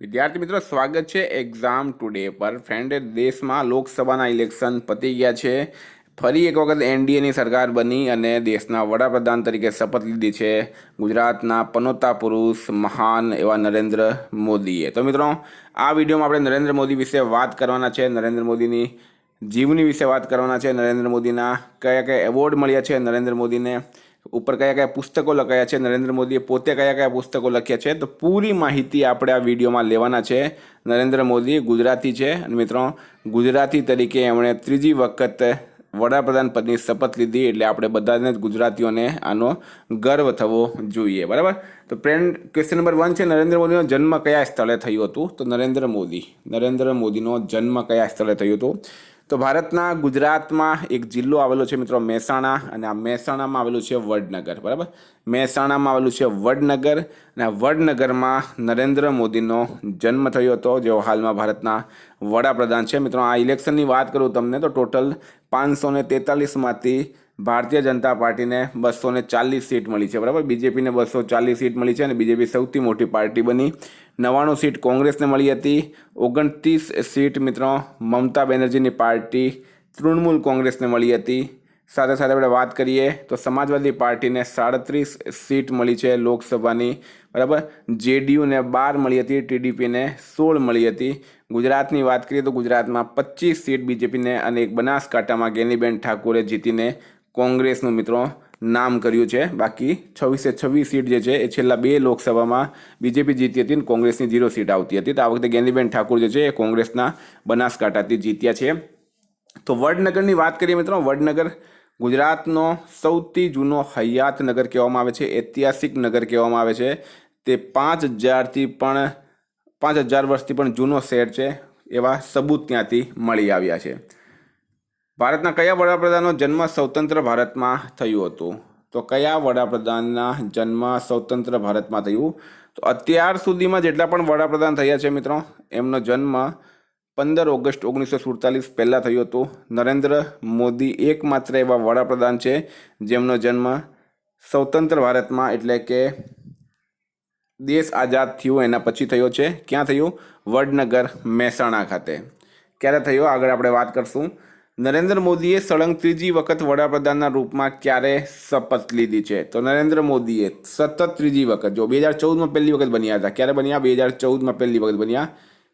વિદ્યાર્થી મિત્રો, સ્વાગત છે એક્ઝામ ટુડે પર. ફ્રેન્ડ, દેશમાં લોકસભાના ઇલેક્શન પતી ગયા છે. ફરી એક વખત એનડીએની સરકાર બની અને દેશના વડાપ્રધાન તરીકે શપથ લીધી છે ગુજરાતના પનોતા પુરુષ મહાન એવા નરેન્દ્ર મોદીએ. તો મિત્રો, આ વિડીયોમાં આપણે નરેન્દ્ર મોદી વિશે વાત કરવાના છે. નરેન્દ્ર મોદીની જીવની વિશે વાત કરવાના છે. નરેન્દ્ર મોદીના કયા કયા એવોર્ડ મળ્યા છે, નરેન્દ્ર મોદીને ઉપર કયા કયા પુસ્તકો લખાયા છે, નરેન્દ્ર મોદીએ પોતે કયા કયા પુસ્તકો લખ્યા છે, તો પૂરી માહિતી આપણે આ વિડીયોમાં લેવાના છે. નરેન્દ્ર મોદી ગુજરાતી છે અને મિત્રો, ગુજરાતી તરીકે એમણે ત્રીજી વખત વડાપ્રધાન પદની શપથ લીધી, એટલે આપણે બધાને જ ગુજરાતીઓને આનો ગર્વ થવો જોઈએ. બરાબર. તો ફ્રેન્ડ, ક્વેશ્ચન નંબર 1 છે, નરેન્દ્ર મોદીનો જન્મ કયા સ્થળે થયો હતો? તો નરેન્દ્ર મોદીનો જન્મ કયા સ્થળે થયો હતો? તો ભારતના ગુજરાતમાં એક જિલ્લો આવેલો છે મિત્રો, મહેસાણા, અને આ મહેસાણામાં આવેલું છે વડનગર. બરાબર. મહેસાણામાં આવેલું છે વડનગર, અને આ વડનગરમાં નરેન્દ્ર મોદીનો જન્મ થયો હતો, જેઓ હાલમાં ભારતના વડાપ્રધાન છે. મિત્રો, આ ઇલેક્શનની વાત કરું તમને તો ટોટલ 543માંથી ભારતીય જનતા પાર્ટીને 240 સીટ મળી છે. બરાબર. બીજેપીને 240 સીટ મળી છે અને બીજેપી સૌથી મોટી પાર્ટી બની. 99 સીટ કોંગ્રેસને મળી હતી. 29 સીટ મિત્રો મમતા બેનર્જીની પાર્ટી તૃણમૂલ કોંગ્રેસને મળી હતી. સાથે સાથે આપણે વાત કરીએ તો સમાજવાદી પાર્ટીને 37 સીટ મળી છે લોકસભાની. બરાબર. જેડીયુને 12 મળી હતી. ટીડીપીને 16 મળી હતી. ગુજરાતની વાત કરીએ તો ગુજરાતમાં 25 સીટ બીજેપીને અને એક બનાસકાંઠામાં ગેનીબેન ઠાકોરે જીતીને કોંગ્રેસનું મિત્રો નામ કર્યું છે. બાકી 26 સીટ જે છે એ છેલ્લા 2 લોકસભામાં બીજેપી જીતી હતી અને કોંગ્રેસની 0 સીટ આવતી હતી. તો આ વખતે ગેનીબેન ઠાકોર જે છે એ કોંગ્રેસના બનાસકાંઠાથી જીત્યા છે. તો વડનગરની વાત કરીએ મિત્રો, વડનગર ગુજરાતનો સૌથી જૂનો હયાત નગર કહેવામાં આવે છે, ઐતિહાસિક નગર કહેવામાં આવે છે. તે 5000 વર્ષથી પણ જૂનો શહેર છે, એવા સબૂત ત્યાંથી મળી આવ્યા છે. ભારતના કયા વડાપ્રધાનનો જન્મ સ્વતંત્ર ભારતમાં થયું હતું? તો કયા વડાપ્રધાનના જન્મ સ્વતંત્ર ભારતમાં થયું? તો અત્યાર સુધીમાં જેટલા પણ વડાપ્રધાન થયા છે મિત્રો, એમનો જન્મ 15 ઓગસ્ટ 1947 પહેલાં થયો હતો. નરેન્દ્ર મોદી એકમાત્ર એવા વડાપ્રધાન છે જેમનો જન્મ સ્વતંત્ર ભારતમાં, એટલે કે દેશ આઝાદ થયું એના પછી થયો છે. ક્યાં થયું? વડનગર, મહેસાણા ખાતે. ક્યારે થયો આગળ આપણે વાત કરશું. નરેન્દ્ર મોદીએ સળંગ ત્રીજી વખત વડાપ્રધાનના રૂપમાં ક્યારે શપથ લીધી છે? તો નરેન્દ્ર મોદીએ સતત ત્રીજી વખત, જો 2014માં પહેલી વખત બન્યા હતા. ક્યારે બન્યા? 2014માં પહેલી વખત બન્યા.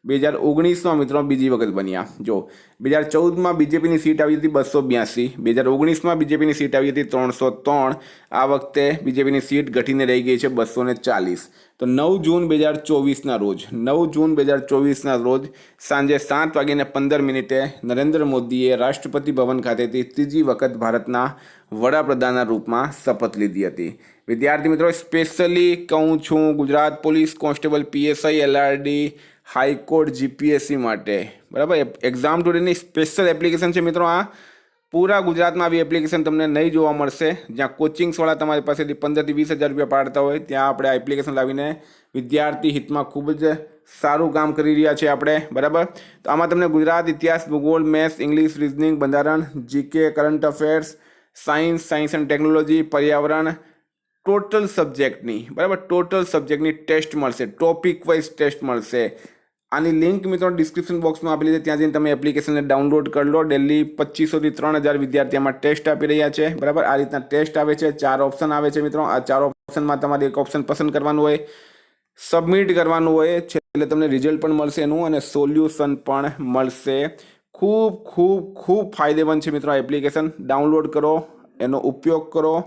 2019માં મિત્રો બીજી વખત બન્યા. જો 2014માં બીજેપીની સીટ આવી હતી 282, 2019માં બીજેપીની સીટ આવી હતી 303. આ વખતે બીજેપીની સીટ ઘટીને રહી ગઈ છે 240. તો 9 જૂન 2024ના રોજ સાંજે 7:15 નરેન્દ્ર મોદીએ રાષ્ટ્રપતિ ભવન ખાતેથી ત્રીજી વખત ભારતના વડાપ્રધાનના રૂપમાં શપથ લીધી હતી. વિદ્યાર્થી મિત્રો, સ્પેશિયલી કહું છું Gujarat police constable, PSI, LRD, high court, GPSC માટે. બરાબર. એક્ઝામ ટુડેની સ્પેશિયલ એપ્લિકેશન છે મિત્રો. આ પૂરા ગુજરાતમાં આવી એપ્લિકેશન તમને નહીં જોવા મળશે. જ્યાં કોચિંગ્સવાળા તમારી પાસેથી 15 થી 20 હજાર રૂપિયા પાડતા હોય, ત્યાં આપણે આ એપ્લિકેશન લાવીને વિદ્યાર્થી હિતમાં ખૂબ જ સારું કામ કરી રહ્યા છીએ આપણે. બરાબર. તો આમાં તમને ગુજરાત, ઇતિહાસ, ભૂગોળ, મેથ્સ, ઇંગ્લિશ, રિઝનિંગ, બંધારણ, GK, current affairs, science and technology, પર્યાવરણ, ટોટલ સબ્જેક્ટની, બરાબર, ટોટલ સબ્જેક્ટની ટેસ્ટ મળશે. ટોપિક વાઇઝ ટેસ્ટ મળશે. આની લિંક મિત્રો ડિસ્ક્રિપ્શન બોક્સમાં આપેલી છે, ત્યાં જઈને તમે એપ્લિકેશનને ડાઉનલોડ કરી લો. ડેલી 2500 થી 3000 વિદ્યાર્થી આમાં ટેસ્ટ આપી રહ્યા છે. બરાબર. આ રીતના ટેસ્ટ આવે છે. 4 ઓપ્શન આવે છે મિત્રો. આ 4 ઓપ્શનમાં તમારે એક ઓપ્શન પસંદ કરવાનું હોય, સબમિટ કરવાનું હોય, છેલ્લે તમને રિઝલ્ટ પણ મળશે એનું અને સોલ્યુશન પણ મળશે. ખૂબ ખૂબ ખૂબ ફાયદેમંદ છે મિત્રો આ એપ્લિકેશન. ડાઉનલોડ કરો, એનો ઉપયોગ કરો,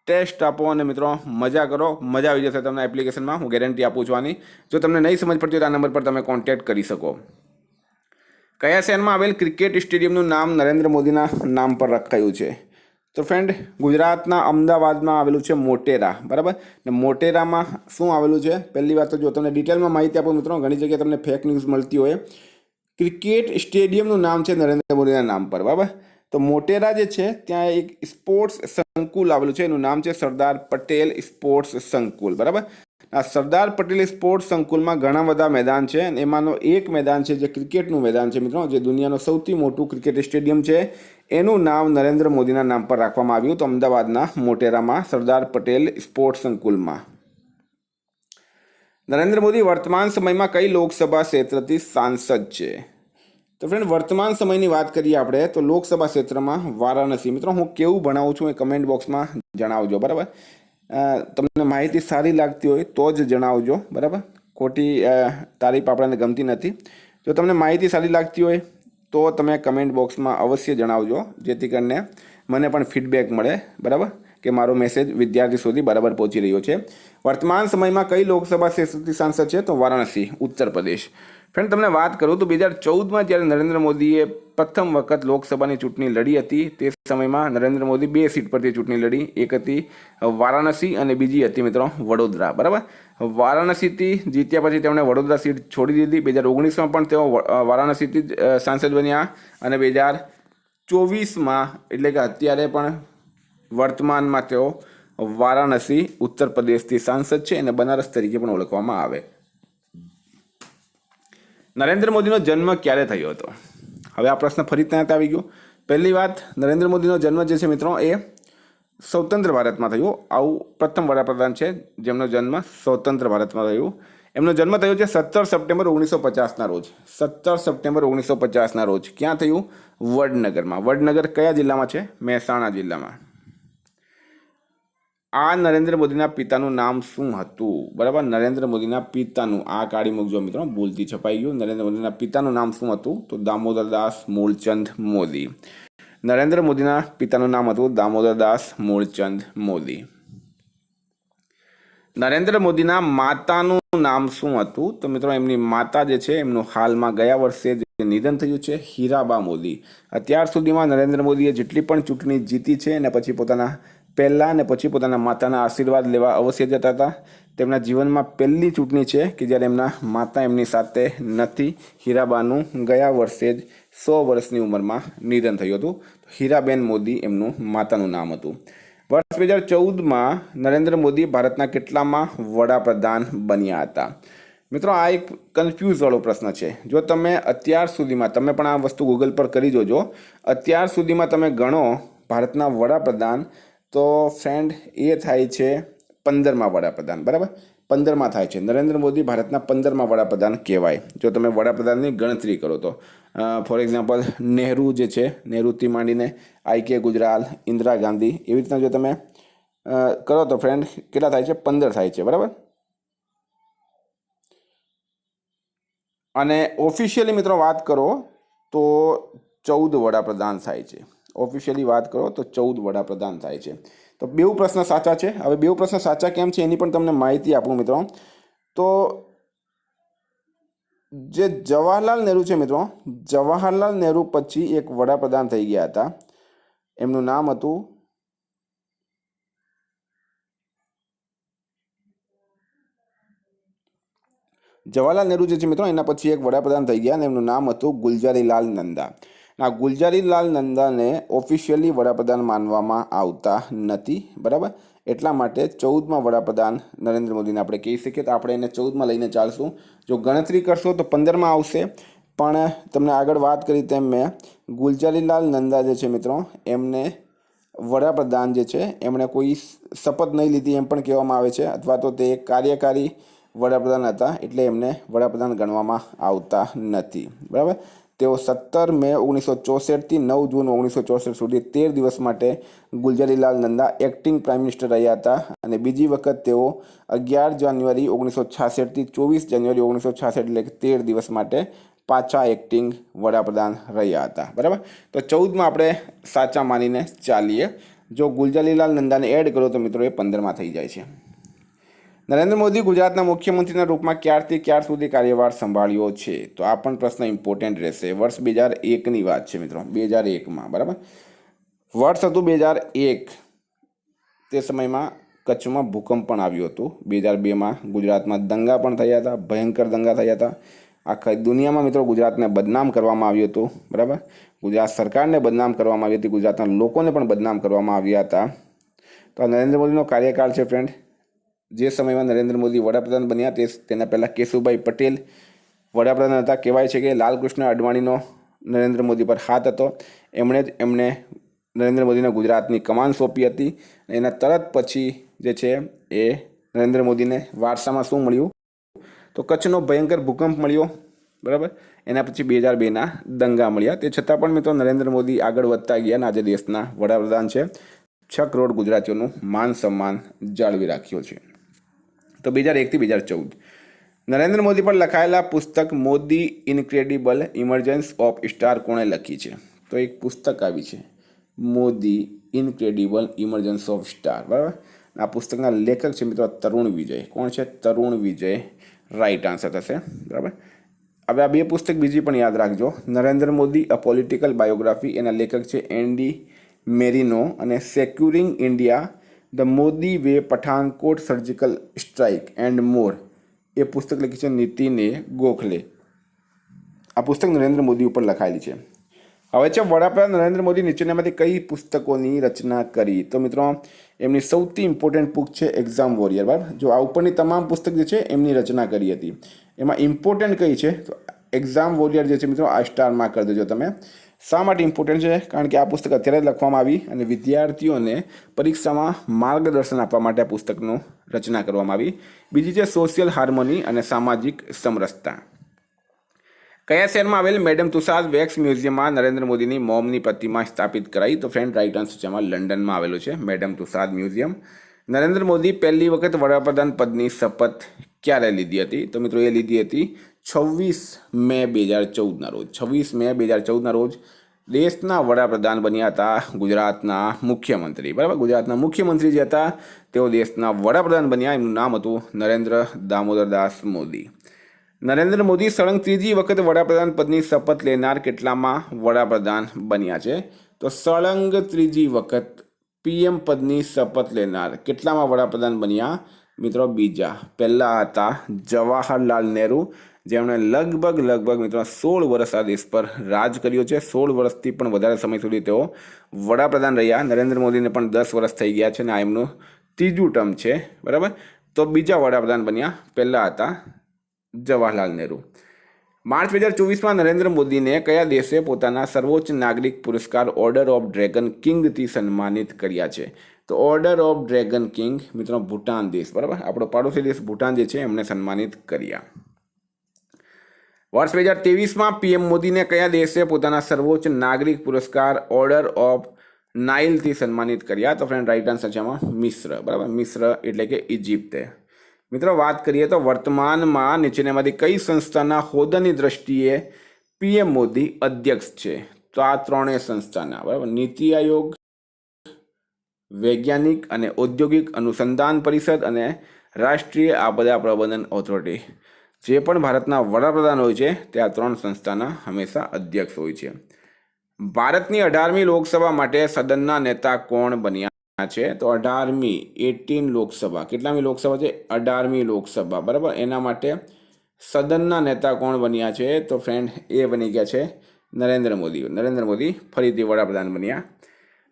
ટેસ્ટ આપો અને મિત્રો મજા કરો. મજા આવી જશે તમને એપ્લિકેશનમાં, હું ગેરંટી આપું છું આની. જો તમને નહીં સમજ પડતી તો આ નંબર પર તમે કોન્ટેક્ટ કરી શકો. કયા શહેરમાં આવેલ ક્રિકેટ સ્ટેડિયમનું નામ નરેન્દ્ર મોદીના નામ પર રખાયું છે? તો ફ્રેન્ડ, ગુજરાતના અમદાવાદમાં આવેલું છે મોટેરા. બરાબર. ને મોટેરામાં શું આવેલું છે? પહેલી વાત તો જો તમને ડિટેલમાં માહિતી આપો મિત્રો, ઘણી જગ્યાએ તમને ફેક ન્યૂઝ મળતી હોય. ક્રિકેટ સ્ટેડિયમનું નામ છે નરેન્દ્ર મોદીના નામ પર. બરાબર. તો મોટેરા જે છે ત્યાં એક સ્પોર્ટ્સ સંકુલ આવેલું છે, એનું નામ છે સરદાર પટેલ સ્પોર્ટ્સ સંકુલ. બરાબર. આ સરદાર પટેલ સ્પોર્ટ્સ સંકુલમાં ઘણા બધા મેદાન છે અને એમાંનો એક મેદાન છે જે ક્રિકેટનું મેદાન છે મિત્રો, જે દુનિયાનું સૌથી મોટું ક્રિકેટ સ્ટેડિયમ છે. એનું નામ નરેન્દ્ર મોદીના નામ પર રાખવામાં આવ્યું. તો અમદાવાદના મોટેરામાં સરદાર પટેલ સ્પોર્ટ્સ સંકુલમાં. નરેન્દ્ર મોદી વર્તમાન સમયમાં કઈ લોકસભા ક્ષેત્રથી સાંસદ છે? તો ફ્રેન્ડ, વર્તમાન સમયની વાત કરીએ આપણે તો લોકસભા ક્ષેત્રમાં વારાણસી. મિત્રો, હું કેવું ભણાવું છું એ કમેન્ટ બોક્સમાં જણાવજો, બરાબર. તમને માહિતી સારી લાગતી હોય તો જ જણાવજો, બરાબર. ખોટી તારીફ આપણને ગમતી નથી. જો તમને માહિતી સારી લાગતી હોય તો તમે કમેન્ટ બોક્સમાં અવશ્ય જણાવજો, જેથી કરીને મને પણ ફીડબેક મળે, બરાબર, કે મારો મેસેજ વિદ્યાર્થી સુધી બરાબર પહોંચી રહ્યો છે. વર્તમાન સમયમાં કઈ લોકસભા ક્ષેત્રથી સાંસદ છે? તો વારાણસી, ઉત્તર પ્રદેશ. ફ્રેન્ડ, તમને વાત કરું તો 2014માં જ્યારે નરેન્દ્ર મોદીએ પ્રથમ વખત લોકસભાની ચૂંટણી લડી હતી, તે સમયમાં નરેન્દ્ર મોદી 2 સીટ પરથી ચૂંટણી લડી. એક હતી વારાણસી અને બીજી હતી મિત્રો વડોદરા, બરાબર. વારાણસીથી જીત્યા પછી તેમણે વડોદરા સીટ છોડી દીધી. 2019માં પણ તેઓ વારાણસીથી જ સાંસદ બન્યા અને 2024માં એટલે કે અત્યારે પણ વર્તમાનમાં તેઓ વારાણસી ઉત્તર પ્રદેશથી સાંસદ છે અને બનારસ તરીકે પણ ઓળખવામાં આવે. નરેન્દ્ર મોદીનો જન્મ ક્યારે થયો હતો? હવે આ પ્રશ્ન ફરી ત્યાં આવી ગયો. પહેલી વાત, નરેન્દ્ર મોદીનો જન્મ જે છે મિત્રો એ સ્વતંત્ર ભારતમાં થયો. આવું પ્રથમ વડાપ્રધાન છે જેમનો જન્મ સ્વતંત્ર ભારતમાં થયો. એમનો જન્મ થયો છે 17 સપ્ટેમ્બર 1950ના રોજ. 17 સપ્ટેમ્બર 1950ના રોજ. ક્યાં થયું? વડનગરમાં. વડનગર કયા જિલ્લામાં છે? મહેસાણા જિલ્લામાં. આ નરેન્દ્ર મોદીના પિતાનું નામ શું હતું? બરાબર, નરેન્દ્ર મોદીના પિતાનું, આ કાઢી મૂકજો મિત્રો, ભૂલથી છપાઈ ગયું. નરેન્દ્ર મોદીના પિતાનું નામ શું હતું? તો દામોદરદાસ મૂળચંદ મોદી. નરેન્દ્ર મોદીના પિતાનું નામ હતું દામોદરદાસ મૂળચંદ મોદી. નરેન્દ્ર મોદીના માતાનું નામ શું હતું? તો મિત્રો, એમની માતા જે છે એમનું હાલમાં ગયા વર્ષે જે નિધન થયું છે, હીરાબા મોદી. અત્યાર સુધીમાં નરેન્દ્ર મોદીએ જેટલી પણ ચૂંટણી જીતી છે અને પછી પોતાના પહેલાં અને પછી પોતાના માતાના આશીર્વાદ લેવા અવશ્ય જતા હતા. તેમના જીવનમાં પહેલી ચૂંટણી છે કે જ્યારે એમના માતા એમની સાથે નથી. હીરાબાનું ગયા વર્ષે જ 100 વર્ષની ઉંમરમાં નિધન થયું હતું. હીરાબેન મોદી એમનું માતાનું નામ હતું. વર્ષ 2014માં નરેન્દ્ર મોદી ભારતના કેટલામાં વડાપ્રધાન બન્યા હતા? મિત્રો, આ એક કન્ફ્યુઝ વાળો પ્રશ્ન છે. જો તમે અત્યાર સુધીમાં, તમે પણ આ વસ્તુ ગૂગલ પર કરી જોજો, અત્યાર સુધીમાં તમે ગણો ભારતના વડાપ્રધાન, તો ફ્રેન્ડ એ થાય છે 15મા વડાપ્રધાન, બરાબર. 15મા થાય છે. નરેન્દ્ર મોદી ભારતના 15મા વડાપ્રધાન કહેવાય જો તમે વડાપ્રધાનની ગણતરી કરો તો. ફોર એક્ઝામ્પલ, નહેરુ જે છે, નહેરુથી માંડીને IK ગુજરાલ, ઇન્દિરા ગાંધી, એવી રીતના જો તમે કરો તો ફ્રેન્ડ કેટલા થાય છે? 15 થાય છે, બરાબર. અને ઓફિશિયલી મિત્રો વાત કરો તો 14 વડાપ્રધાન થાય છે. ઓફિશિયલી વાત કરો તો 14 વડાપ્રધાન થાય છે. તો બેઉ પ્રશ્ન સાચા છે. હવે બેઉ પ્રશ્ન સાચા કેમ છે એની પણ તમને માહિતી આપું મિત્રો. તો જે જવાહરલાલ નહેરુ છે મિત્રો, જવાહરલાલ નહેરુ પછી એક વડાપ્રધાન થઈ ગયા હતા. એમનું નામ હતું જવાહરલાલ નહેરુ જે છે મિત્રો, એના પછી એક વડાપ્રધાન થઈ ગયા અને એમનું નામ હતું ગુલઝારીલાલ નંદા. આ ગુલઝારીલાલ નંદાને ઓફિશિયલી વડાપ્રધાન માનવામાં આવતા નથી, બરાબર. એટલા માટે 14મા વડાપ્રધાન નરેન્દ્ર મોદીને આપણે કહી શકીએ. તો આપણે એને 14માં લઈને ચાલશું. જો ગણતરી કરશો તો 15માં આવશે. પણ તમને આગળ વાત કરી તેમ મેં, ગુલઝારીલાલ નંદા જે છે મિત્રો, એમને વડાપ્રધાન જે છે એમણે કોઈ શપથ નહીં લીધી એમ પણ કહેવામાં આવે છે, અથવા તો તે એક કાર્યકારી વડાપ્રધાન હતા એટલે એમને વડાપ્રધાન ગણવામાં આવતા નથી, બરાબર. તેઓ 17 મે 1964થી 9 જૂન 1964 સુધી 13 દિવસ માટે Gulzarilal Nanda acting prime minister રહ્યા હતા. અને બીજી વખત તેઓ 11 જાન્યુઆરી 1966થી 24 જાન્યુઆરી 1966 એટલે કે 13 દિવસ માટે પાછા એક્ટિંગ વડાપ્રધાન રહ્યા હતા, બરાબર. તો 14માં આપણે સાચા માનીને ચાલીએ. જો ગુલઝારીલાલ નંદાને એડ કરો તો મિત્રો એ 15માં થઈ જાય છે. નરેન્દ્ર મોદી ગુજરાતના મુખ્યમંત્રીના રૂપમાં ક્યારથી ક્યાર સુધી કાર્યભાર સંભાળ્યો છે? તો આ પણ પ્રશ્ન ઇમ્પોર્ટન્ટ રહેશે. વર્ષ 2001ની વાત છે મિત્રો, 2001માં, બરાબર. વર્ષ હતું 2001. તે સમયમાં કચ્છમાં ભૂકંપ પણ આવ્યું હતું. 2002માં ગુજરાતમાં દંગા પણ થયા હતા, ભયંકર દંગા થયા હતા. આખા દુનિયામાં મિત્રો ગુજરાતને બદનામ કરવામાં આવ્યું હતું, બરાબર. ગુજરાત સરકારને બદનામ કરવામાં આવી હતી, ગુજરાતના લોકોને પણ બદનામ કરવામાં આવ્યા હતા. તો આ નરેન્દ્ર મોદીનો કાર્યકાળ છે ફ્રેન્ડ. જે સમયમાં નરેન્દ્ર મોદી વડાપ્રધાન બન્યા તેના પહેલાં કેશુભાઈ પટેલ વડાપ્રધાન હતા. કહેવાય છે કે લાલકૃષ્ણ અડવાણીનો નરેન્દ્ર મોદી પર હાથ હતો. એમણે નરેન્દ્ર મોદીને ગુજરાતની કમાન સોંપી હતી. એના તરત પછી જે છે એ નરેન્દ્ર મોદીને વારસામાં શું મળ્યું? તો કચ્છનો ભયંકર ભૂકંપ મળ્યો, બરાબર. એના પછી 2002ના દંગા મળ્યા. તે છતાં પણ મિત્રો નરેન્દ્ર મોદી આગળ વધતા ગયા અને આજે દેશના વડાપ્રધાન છે. 6 કરોડ ગુજરાતીઓનું માન સન્માન જાળવી રાખ્યો છે. તો 2001થી 2014 નરેન્દ્ર મોદી પર લખાયેલા પુસ્તક મોદી ઇનક્રેડિબલ ઇમર્જન્સ ઓફ સ્ટાર કોણે લખી છે? તો એક પુસ્તક આવી છે, મોદી ઇનક્રેડિબલ ઇમર્જન્સ ઓફ સ્ટાર, બરાબર. આ પુસ્તકના લેખક છે મિત્રો તરુણ વિજય. કોણ છે? તરુણ વિજય રાઈટ આન્સર થશે, બરાબર. હવે આ 2 પુસ્તક બીજી પણ યાદ રાખજો. Narendra Modi a political biography, એના લેખક છે એન્ડી મેરિનો, અને securing India the Modi way Pathankot surgical strike and more, એ પુસ્તક લખી છે નીતિને ગોખલે. આ પુસ્તક નરેન્દ્ર મોદી ઉપર લખાયેલી છે. હવે છે વડાપ્રધાન નરેન્દ્ર મોદી નીચેનામાંથી કઈ પુસ્તકોની રચના કરી? તો મિત્રો એમની સૌથી ઇમ્પોર્ટન્ટ બુક છે એક્ઝામ વોરિયર, બરાબર. જો આ ઉપરની તમામ પુસ્તક જે છે એમની રચના કરી હતી. એમાં ઇમ્પોર્ટન્ટ કઈ છે? તો એક્ઝામ વોરિયર જે છે મિત્રો આ સ્ટાર માર્ક કરી દેજો તમે. શા માટે ઇમ્પોર્ટન્ટ છે? કારણ કે આ પુસ્તક અત્યારે જ લખવામાં આવી અને વિદ્યાર્થીઓને પરીક્ષામાં માર્ગદર્શન આપવા માટે આ પુસ્તકનું રચના કરવામાં આવી. બીજી છે સોશિયલ હાર્મોની અને સામાજિક સમરસતા. કયા શહેરમાં આવેલ મેડમ તુસાદ વેક્સ મ્યુઝિયમમાં નરેન્દ્ર મોદીની મોમની પ્રતિમા સ્થાપિત કરાઈ? તો ફ્રેન્ડ રાઇટ આન્સર છે એમાં લંડનમાં આવેલું છે મેડમ તુસાદ મ્યુઝિયમ. નરેન્દ્ર મોદી પહેલી વખત વડાપ્રધાન પદની શપથ ક્યારે લીધી હતી? તો મિત્રો એ લીધી હતી 26 મે 2014ના રોજ. 26 મે 2014ના રોજ દેશના વડાપ્રધાન બન્યા હતા ગુજરાતના મુખ્યમંત્રી, બરાબર. ગુજરાતના મુખ્યમંત્રી જે હતા તેઓ દેશના વડાપ્રધાન બન્યા. એમનું નામ હતું નરેન્દ્ર દામોદરદાસ મોદી. નરેન્દ્ર મોદી સળંગ ત્રીજી વખત વડાપ્રધાન પદની શપથ લેનાર કેટલામાં વડાપ્રધાન બન્યા છે? તો સળંગ ત્રીજી વખત પીએમ પદની શપથ લેનાર કેટલામાં વડાપ્રધાન બન્યા? મિત્રો બીજા. પહેલા હતા જવાહરલાલ નહેરુ, જેમણે લગભગ મિત્રો 16 વર્ષ આ દેશ પર રાજ કર્યો છે. 16 વર્ષથી પણ વધારે સમય સુધી તેઓ વડાપ્રધાન રહ્યા. નરેન્દ્ર મોદીને પણ 10 વર્ષ થઈ ગયા છે અને આ એમનું ત્રીજું ટર્મ છે, બરાબર. તો બીજા વડાપ્રધાન બન્યા. પહેલા હતા જવાહરલાલ નહેરુ. માર્ચ 2024માં નરેન્દ્ર મોદીને કયા દેશે પોતાના સર્વોચ્ચ નાગરિક પુરસ્કાર ઓર્ડર ઓફ ડ્રેગન કિંગથી સન્માનિત કર્યા છે? તો ઓર્ડર ઓફ ડ્રેગન કિંગ મિત્રો ભૂટાન દેશ, બરાબર. આપણો પાડોશી દેશ ભૂટાન જે છે એમને સન્માનિત કર્યા. વર્ષ 2023માં પીએમ મોદીને કયા દેશે પોતાના સર્વોચ્ચ નાગરિક પુરસ્કાર ઓર્ડર ઓફ નાઇલથી સન્માનિત કર્યા? તો ફ્રેન્ડ રાઇટ આન્સર છે એમાં મિસ્ર, બરાબર. મિસ્ર એટલે કે ઇજિપ્તે. મિત્રો વાત કરીએ તો વર્તમાનમાં નીચેનામાંથી કઈ સંસ્થાના હોદ્દાની દ્રષ્ટિએ પીએમ મોદી અધ્યક્ષ છે? તો આ ત્રણેય સંસ્થાના, બરાબર. નીતિ આયોગ, વૈજ્ઞાનિક અને ઔદ્યોગિક અનુસંધાન પરિષદ અને રાષ્ટ્રીય આપદા પ્રબંધન ઓથોરિટી. જે પણ ભારતના વડાપ્રધાન હોય છે તે આ ત્રણ સંસ્થાના હંમેશા અધ્યક્ષ હોય છે. ભારતની 18મી લોકસભા માટે સદનના નેતા કોણ બન્યા છે? તો 18 લોકસભા. કેટલામી લોકસભા છે? 18મી લોકસભા, બરાબર. એના માટે સદનના નેતા કોણ બન્યા છે? તો ફ્રેન્ડ એ બની ગયા છે નરેન્દ્ર મોદી. નરેન્દ્ર મોદી ફરીથી વડાપ્રધાન બન્યા.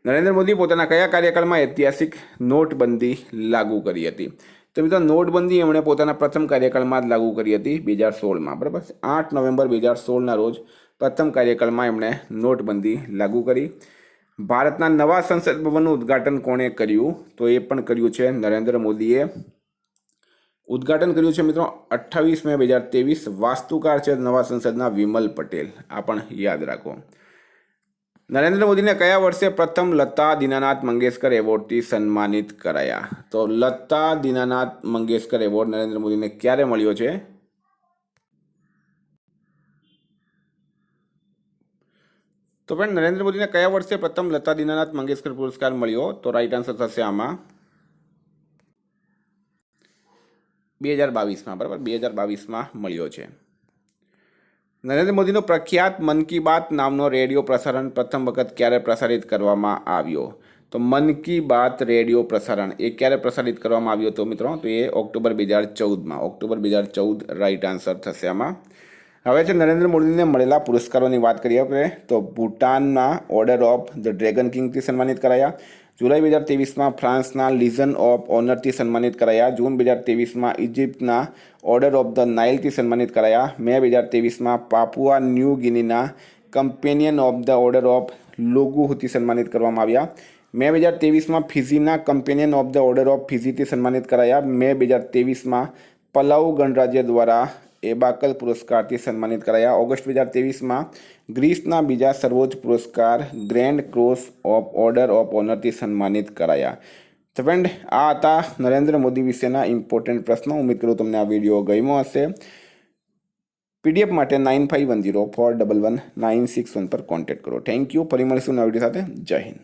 નરેન્દ્ર મોદી પોતાના કયા કાર્યકાળમાં ઐતિહાસિક નોટબંધી લાગુ કરી હતી? તો મિત્રો નોટબંધી એમણે પોતાના પ્રથમ કાર્યકાળમાં જ લાગુ કરી હતી 2016માં, બરાબર. 8 નવેમ્બર 2016ના રોજ પ્રથમ કાર્યકાળમાં એમણે નોટબંધી લાગુ કરી. ભારતના નવા સંસદ ભવનનું ઉદ્ઘાટન કોણે કર્યું? તો એ પણ કર્યું છે નરેન્દ્ર મોદીએ. ઉદ્ઘાટન કર્યું છે મિત્રો 28 મે 2023. વાસ્તુકાર છે નવા સંસદના વિમલ પટેલ. આ પણ યાદ રાખો. નરેન્દ્ર મોદીને કયા વર્ષે પ્રથમ લતા દીનાનાથ મંગેશકર એવોર્ડથી સન્માનિત કરાયા? તો લતા દીનાનાથ મંગેશકર એવોર્ડ નરેન્દ્ર મોદીને ક્યારે મળ્યો છે? તો ફ્રેન્ડ નરેન્દ્ર મોદીને કયા વર્ષે પ્રથમ લતા દીનાનાથ મંગેશકર પુરસ્કાર મળ્યો? તો રાઈટ આન્સર થશે આમાં 2022માં, બરાબર. 2022માં મળ્યો છે. નરેન્દ્ર મોદીનો પ્રખ્યાત મન કી બાત નામનો રેડિયો પ્રસારણ પ્રથમ વખત ક્યારે પ્રસારિત કરવામાં આવ્યો? તો મન કી બાત રેડિયો પ્રસારણ એ ક્યારે પ્રસારિત કરવામાં આવ્યો તો મિત્રો? તો એ ઓક્ટોબર 2014માં. ઓક્ટોબર 2014 રાઈટ આન્સર થશે આમાં. હવે છે નરેન્દ્ર મોદીને મળેલા પુરસ્કારોની વાત કરીએ આપણે તો ભૂટાનના ઓર્ડર ઓફ ધ ડ્રેગન કિંગથી સન્માનિત કરાયા. જુલાઈ 2023માં ફ્રાન્સના લીઝન ઓફ ઓનરથી સન્માનિત કરાયા. જૂન 2023માં ઇજિપ્તના ઓર્ડર ઓફ ધ નાઇલથી સન્માનિત કરાયા. મે 2023માં પાપુઆ ન્યૂ ગિનીના companion of the order of લોગુથી સન્માનિત કરવામાં આવ્યા. મે 2023માં ફિઝીના companion of the order of ફિઝીથી સન્માનિત કરાયા. મે 2023માં પલાઉ ગણરાજ્ય દ્વારા એબાકલ પુરસ્કારથી સન્માનિત કરાયા. ઓગસ્ટ 2023માં ગ્રીસના બીજા સર્વોચ્ચ પુરસ્કાર grand cross of order of ઓનરથી સન્માનિત કરાયા. તો ફ્રેન્ડ, આ હતા નરેન્દ્ર મોદી વિશેના ઇમ્પોર્ટન્ટ પ્રશ્નો. ઉમ્મીદ કરું તમને આ વિડીયો ગમ્યો હશે. પીડીએફ માટે 9510411961 પર કોન્ટેક્ટ કરો. Thank you. ફરી મળીશું નવા વિડીયો સાથે. જય હિન્દ.